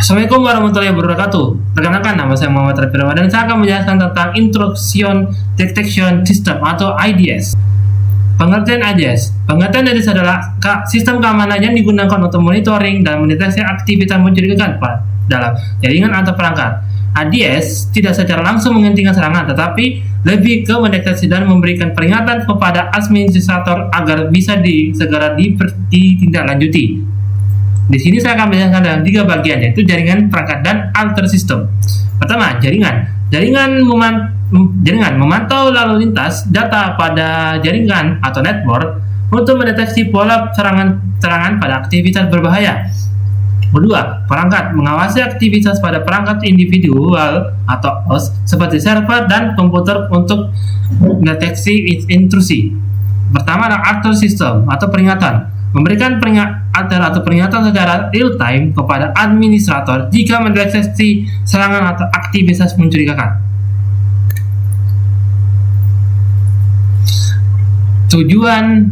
Assalamualaikum warahmatullahi wabarakatuh. Perkenalkan, nama saya Muhammad Raffi dan saya akan menjelaskan tentang Intrusion Detection System atau IDS. Pengertian IDS. Pengertian IDS adalah sistem keamanan yang digunakan untuk monitoring dan mendeteksi aktivitas mencurigakan dalam jaringan atau perangkat. IDS tidak secara langsung menghentikan serangan, tetapi lebih ke mendeteksi dan memberikan peringatan kepada administrator agar bisa segera ditindaklanjuti. Di sini saya akan menjelaskan dalam 3 bagian, yaitu jaringan, perangkat, dan alter system. Pertama, jaringan. Jaringan memantau lalu lintas data pada jaringan atau network untuk mendeteksi pola serangan pada aktivitas berbahaya. Kedua, perangkat mengawasi aktivitas pada perangkat individual atau host seperti server dan komputer untuk mendeteksi intrusi. Pertama adalah alter system atau peringatan. Memberikan peringatan secara real time kepada administrator jika mendeteksi serangan atau aktivitas mencurigakan. Tujuan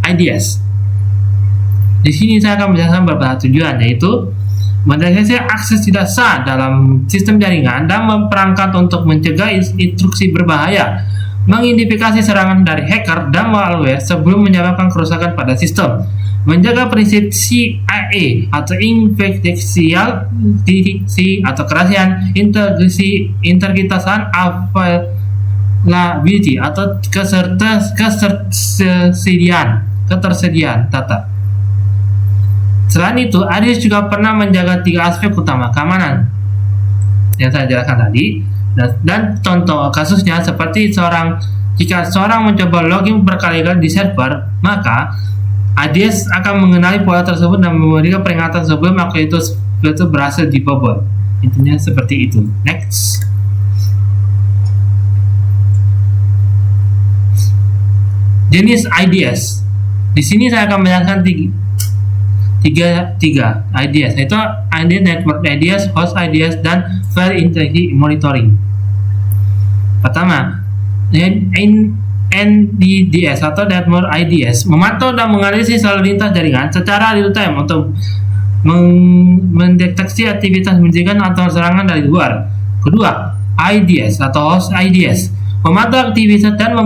IDS. Di sini saya akan menjelaskan beberapa tujuan, yaitu mendeteksi akses tidak sah dalam sistem jaringan dan perangkat untuk mencegah intrusi berbahaya, mengidentifikasi serangan dari hacker dan malware sebelum menyebabkan kerusakan pada sistem, menjaga prinsip CIA atau infeksial diksi atau kerahasiaan, integritasan, availability atau ketersediaan data. Selain itu, IDS juga pernah menjaga 3 aspek utama keamanan yang saya jelaskan tadi. Dan contoh kasusnya seperti jika seorang mencoba login berkali-kali di server, maka IDS akan mengenali pola tersebut dan memberikan peringatan sebelum aktivitas itu berhasil dibobol. Intinya seperti itu. Next. Jenis IDS. Di sini saya akan menjelaskan tiga IDS, yaitu IDS Network IDS, Host IDS, dan File Integrity Monitoring. Pertama, NDDS atau Network IDS memantau dan menganalisis lalu lintas jaringan secara real time untuk mendeteksi aktivitas mencurigakan atau serangan dari luar. Kedua, IDS atau Host IDS memantau aktivitas dan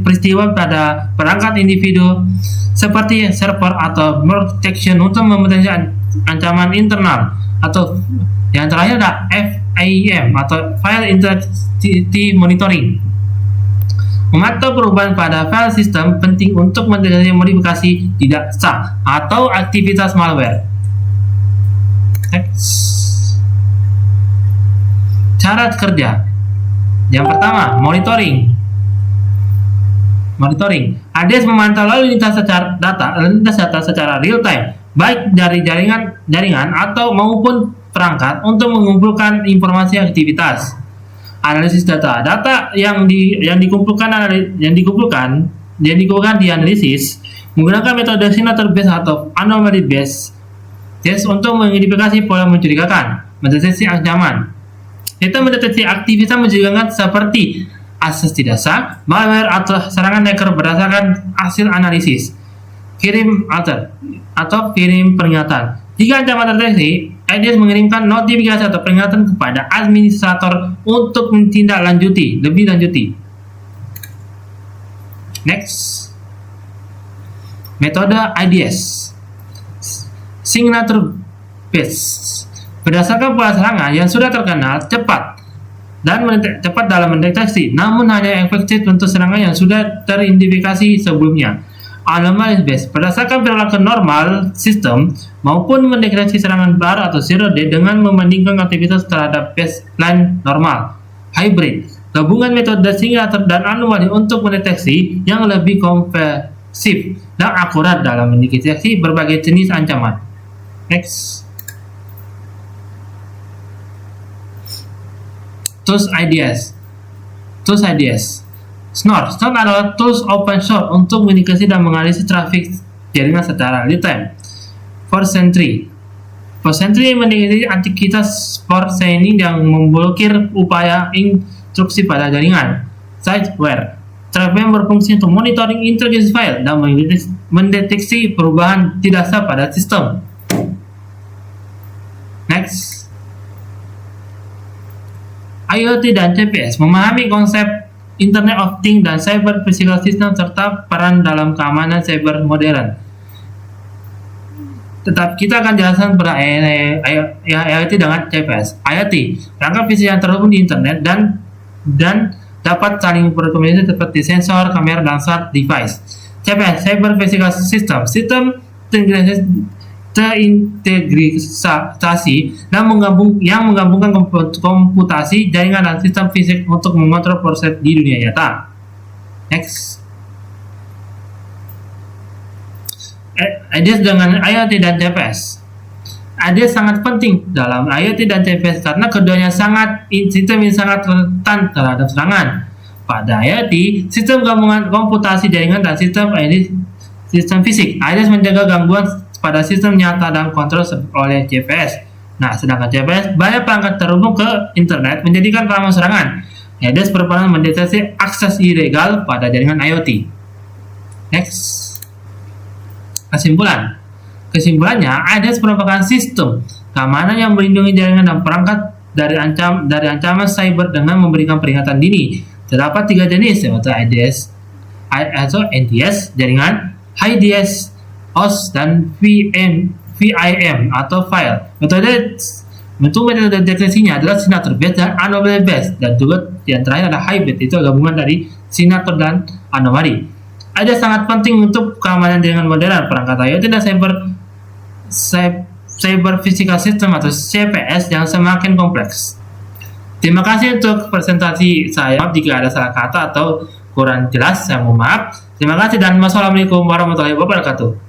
peristiwa pada perangkat individu seperti server atau protection untuk memdeteksi ancaman internal. Atau yang terakhir adalah FIM atau File Integrity Monitoring, memantau perubahan pada file sistem penting untuk mendeteksi modifikasi tidak sah atau aktivitas malware. Next. Cara kerja. Yang pertama, monitoring. IDS memantau lalu lintas data secara real time, baik dari jaringan atau maupun perangkat untuk mengumpulkan informasi aktivitas. Analisis data yang dikumpulkan dianalisis menggunakan metode signature based atau anomaly based test untuk mengidentifikasi pola mencurigakan, mendeteksi ancaman. Itu mendeteksi aktivitas mencurigakan seperti akses tidak sah, malware atau serangan hacker berdasarkan hasil analisis. Kirim alert atau kirim peringatan. Jika ancaman terdeteksi, IDS mengirimkan notifikasi atau peringatan kepada administrator untuk lebih lanjuti. Next. Metode IDS. Signature based. Berdasarkan pola serangan yang sudah terkenal, cepat dalam mendeteksi, namun hanya efektif untuk serangan yang sudah teridentifikasi sebelumnya. Anomaly based berdasarkan perilaku normal sistem maupun mendeteksi serangan baru atau zero day dengan membandingkan aktivitas terhadap baseline normal. Hybrid gabungan metode signature dan anomali untuk mendeteksi yang lebih komprehensif dan akurat dalam mendeteksi berbagai jenis ancaman. Next. Tools IDS. Snort adalah tools open source untuk mengindikasi dan menganalisis trafik jaringan secara real time. Force Sentry mendekati aktivitas force sending yang memblokir upaya intrusi pada jaringan. Sideware berfungsi untuk monitoring integritas file dan mendeteksi perubahan tidak sah pada sistem. IoT dan CPS memahami konsep Internet of Things dan Cyber Physical System serta peran dalam keamanan cyber modern. Tetap kita akan jelaskan IoT dengan CPS. IoT, perangkat fisik yang terhubung di internet dan dapat saling berkomunikasi seperti sensor, kamera, dan smart device. CPS, Cyber Physical System, sistem terintegrasi yang menggabungkan komputasi, jaringan, dan sistem fisik untuk mengontrol proses di dunia nyata. Next. IDS dengan IoT dan CPS. IDS sangat penting dalam IoT dan CPS karena keduanya sistem yang sangat rentan terhadap serangan. Pada IoT, sistem gabungan komputasi, jaringan, dan sistem fisik. IDS menjaga gangguan pada sistem nyata dan kontrol oleh CPS. Nah, sedangkan CPS banyak perangkat terhubung ke internet menjadikan rawan serangan. IDS berperan mendeteksi akses ilegal pada jaringan IoT. Next. Kesimpulannya, IDS merupakan sistem keamanan yang melindungi jaringan dan perangkat dari ancaman cyber dengan memberikan peringatan dini. Terdapat 3 jenis, yaitu IDS atau NDS jaringan, HDS OS, dan VIM atau file. Metode deteksinya adalah signature based dan anomaly based, dan juga yang terakhir adalah hybrid, itu gabungan dari signature dan anomali. Ada sangat penting untuk keamanan jaringan modern, perangkat IoT dan cyber physical system atau CPS yang semakin kompleks. Terima kasih untuk presentasi saya. Jika ada salah kata atau kurang jelas, saya mohon maaf. Terima kasih dan wassalamualaikum warahmatullahi wabarakatuh.